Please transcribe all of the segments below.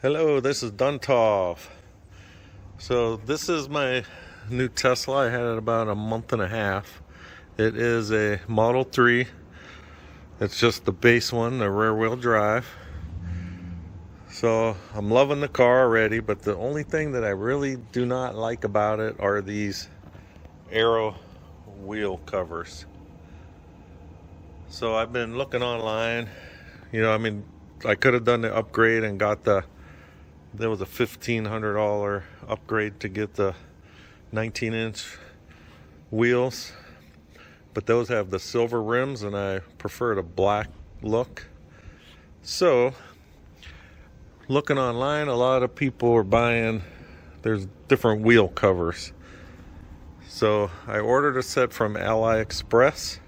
Hello, this is Duntov. So this is my new Tesla. I had it about a month and a half. It is a Model 3. It's just the base one, the rear wheel drive. So I'm loving the car already, but the only thing that I really do not like about it are these aero wheel covers. So I've been looking online. I could have done the upgrade and got there was a $1,500 upgrade to get the 19-inch wheels, but those have the silver rims and I prefer the black look. So looking online, a lot of people are buying, there's different wheel covers. So I ordered a set from AliExpress.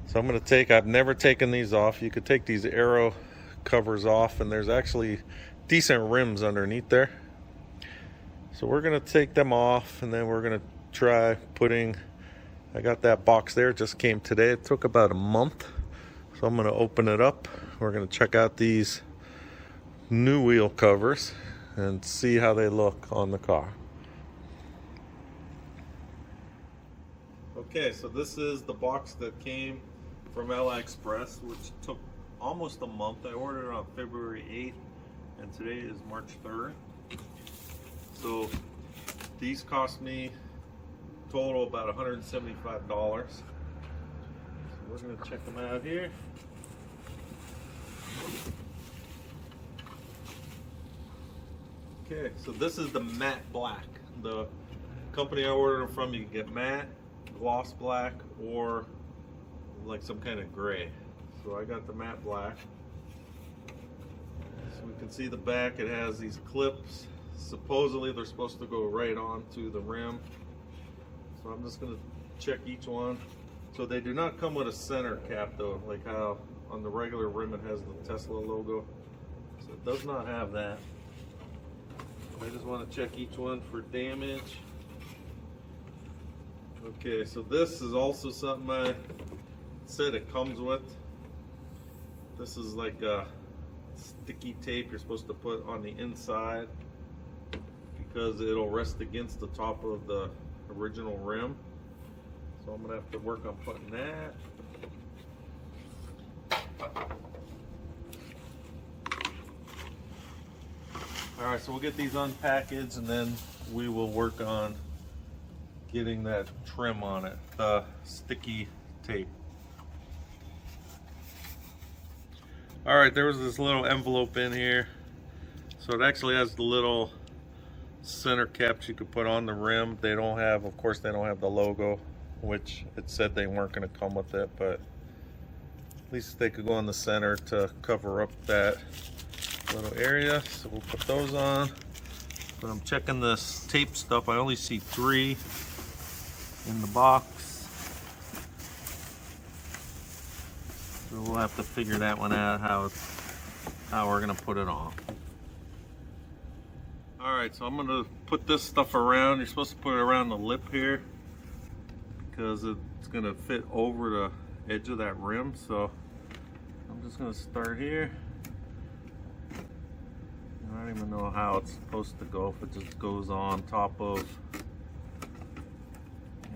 So I've never taken these off. You could take these aero covers off and there's actually decent rims underneath there. So we're gonna take them off and then we're gonna try putting, I got that box there, it just came today. It took about a month. So I'm gonna open it up. We're gonna check out these new wheel covers and see how they look on the car. Okay, so this is the box that came from AliExpress, which took almost a month. I ordered it on February 8th and today is March 3rd. So these cost me total about $175. So we're going to check them out here. Okay, so this is the matte black. The company I ordered them from, you can get matte, gloss black, or like some kind of gray. So I got the matte black. So we can see the back, it has these clips. Supposedly they're supposed to go right onto the rim. So I'm just going to check each one. So they do not come with a center cap though, like how on the regular rim it has the Tesla logo. So it does not have that. I just want to check each one for damage. Okay, so this is also something I said it comes with. This is like a sticky tape you're supposed to put on the inside because it'll rest against the top of the original rim. So I'm gonna have to work on putting that. All right, so we'll get these unpackaged and then we will work on getting that trim on it, the sticky tape. All right, there was this little envelope in here. So it actually has the little center caps you could put on the rim. They don't have, of course, they don't have the logo, which it said they weren't gonna come with it, but at least they could go in the center to cover up that little area. So we'll put those on. But I'm checking this tape stuff. I only see 3 in the box. So we'll have to figure that one out, how we're gonna put it on. All right, so I'm gonna put this stuff around. You're supposed to put it around the lip here because it's gonna fit over the edge of that rim. So I'm just gonna start here. I don't even know how it's supposed to go, if it just goes on top of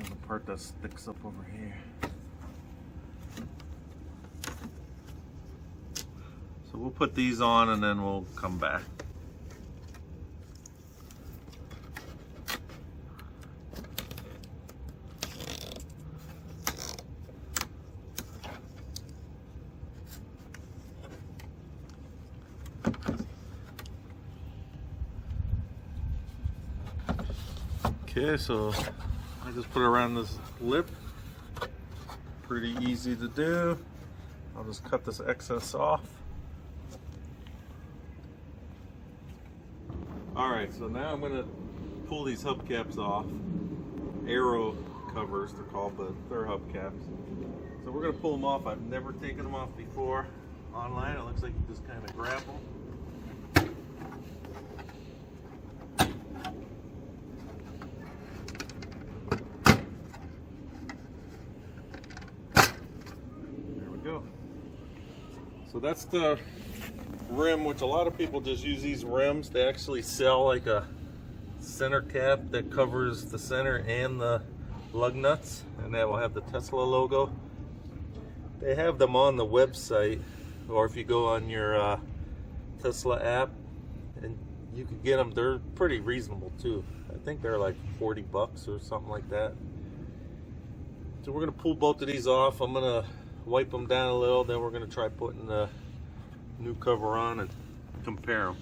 the part that sticks up over here. So we'll put these on and then we'll come back. Okay, so I just put it around this lip. Pretty easy to do. I'll just cut this excess off. All right, so now I'm gonna pull these hubcaps off. Aero covers they're called, but they're hubcaps. So we're gonna pull them off. I've never taken them off before. Online, it looks like you just kind of grab them. So that's the rim, which a lot of people just use these rims. They actually sell like a center cap that covers the center and the lug nuts, and that will have the Tesla logo. They have them on the website, or if you go on your Tesla app, and you can get them. They're pretty reasonable too. I think they're like 40 bucks or something like that. So we're gonna pull both of these off. I'm gonna wipe them down a little, then we're gonna try putting the new cover on and compare them.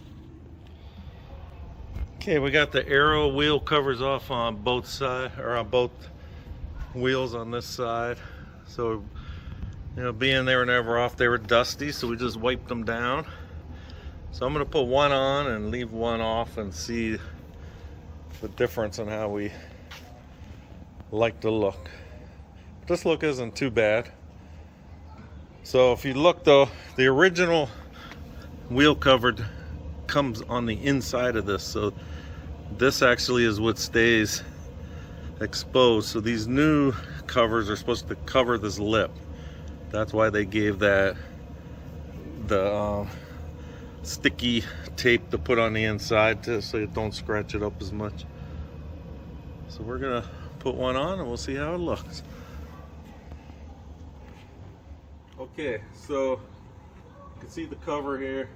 Okay, we got the Aero wheel covers off on both sides, or on both wheels on this side. So, you know, being they were never off, they were dusty, so we just wiped them down. So I'm gonna put one on and leave one off and see the difference in how we like the look. This look isn't too bad. So if you look though, the original wheel cover comes on the inside of this, so this actually is what stays exposed. So these new covers are supposed to cover this lip. That's why they gave that the sticky tape to put on the inside so it don't scratch it up as much. So we're gonna put one on and we'll see how it looks. Okay, so you can see the cover here.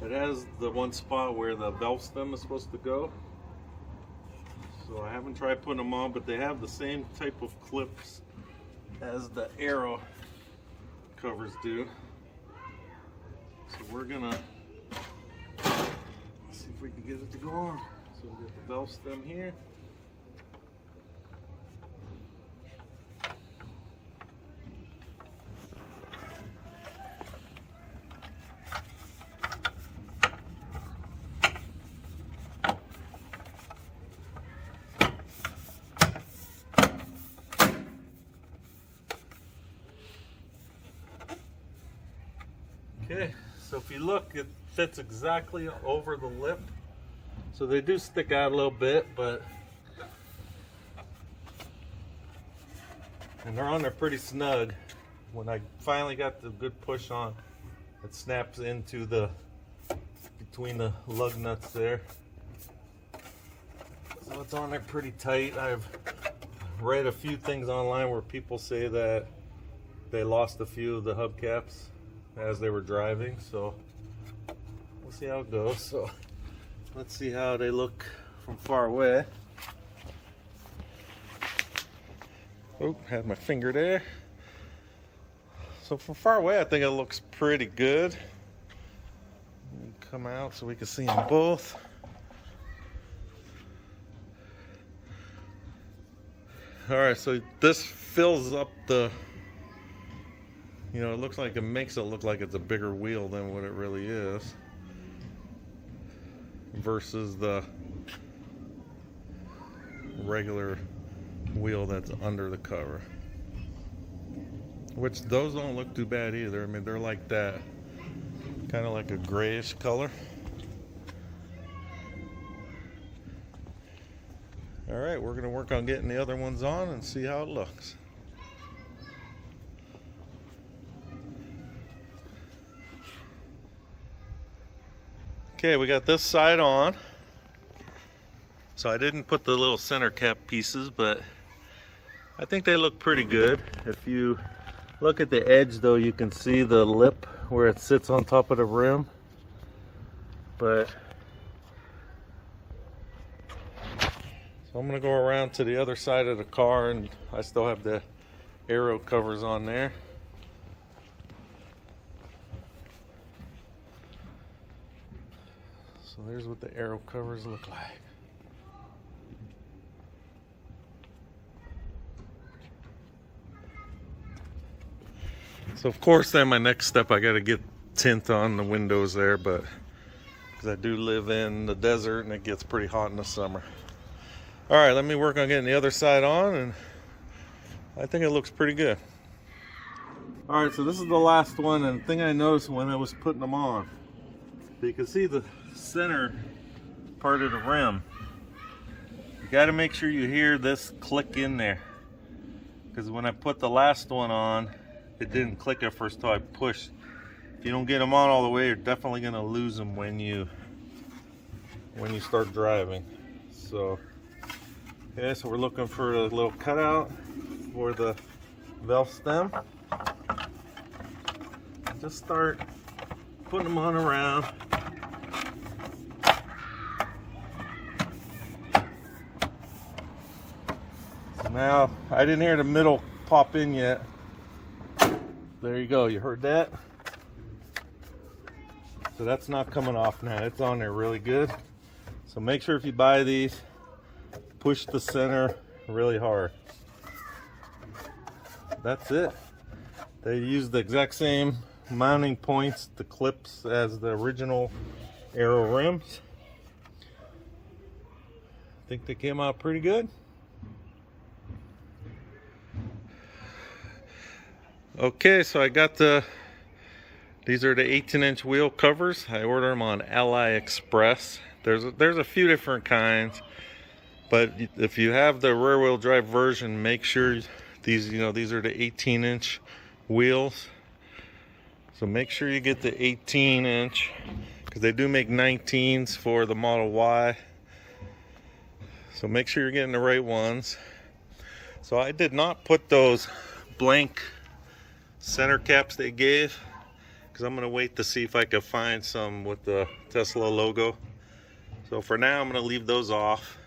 It has the one spot where the valve stem is supposed to go. So I haven't tried putting them on, but they have the same type of clips as the Aero covers do. So we're gonna see if we can get it to go on. So we got the valve stem here. Okay, so if you look, it fits exactly over the lip. So they do stick out a little bit, but and they're on there pretty snug. When I finally got the good push on, it snaps into the between the lug nuts there. So it's on there pretty tight. I've read a few things online where people say that they lost a few of the hubcaps as they were driving, so we'll see how it goes. So let's see how they look from far away. Oh, had my finger there. So from far away, I think it looks pretty good. Come out so we can see them both. All right, so this fills up the, you know, it looks like it makes it look like it's a bigger wheel than what it really is, versus the regular wheel that's under the cover. Which those don't look too bad either. I mean, they're like that, kind of like a grayish color. All right, we're gonna work on getting the other ones on and see how it looks. Okay, we got this side on. So I didn't put the little center cap pieces, but I think they look pretty good. If you look at the edge though, you can see the lip where it sits on top of the rim. But so I'm gonna go around to the other side of the car, and I still have the Aero covers on there. So there's what the Aero covers look like. So of course then my next step, I got to get tint on the windows there, but because I do live in the desert and it gets pretty hot in the summer. All right, let me work on getting the other side on, and I think it looks pretty good. All right, so this is the last one, and the thing I noticed when I was putting them on, you can see the center part of the rim. You got to make sure you hear this click in there, because when I put the last one on, it didn't click at first till I pushed, if you don't get them on all the way, you're definitely gonna lose them when you start driving. So okay, so we're looking for a little cutout for the valve stem. Just start putting them on around. So now, I didn't hear the middle pop in yet. There you go, you heard that? So that's not coming off now, it's on there really good. So make sure if you buy these, push the center really hard. That's it. They use the exact same mounting points, the clips, as the original Aero rims. I think they came out pretty good. Okay, so I got these are the 18-inch wheel covers. I ordered them on AliExpress. There's a few different kinds, but if you have the rear-wheel drive version, make sure these are the 18-inch wheels. So make sure you get the 18-inch, because they do make 19s for the Model Y. So make sure you're getting the right ones. So I did not put those blank center caps they gave, because I'm going to wait to see if I can find some with the Tesla logo. So for now I'm going to leave those off.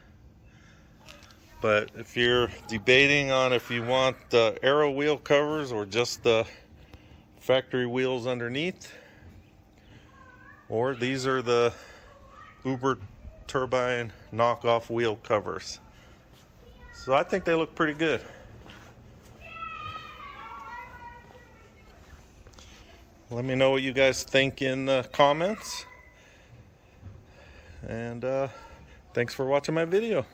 But if you're debating on if you want the Aero wheel covers or just the factory wheels underneath, or these are the Uberturbine knockoff wheel covers. So I think they look pretty good. Let me know what you guys think in the comments. And thanks for watching my video.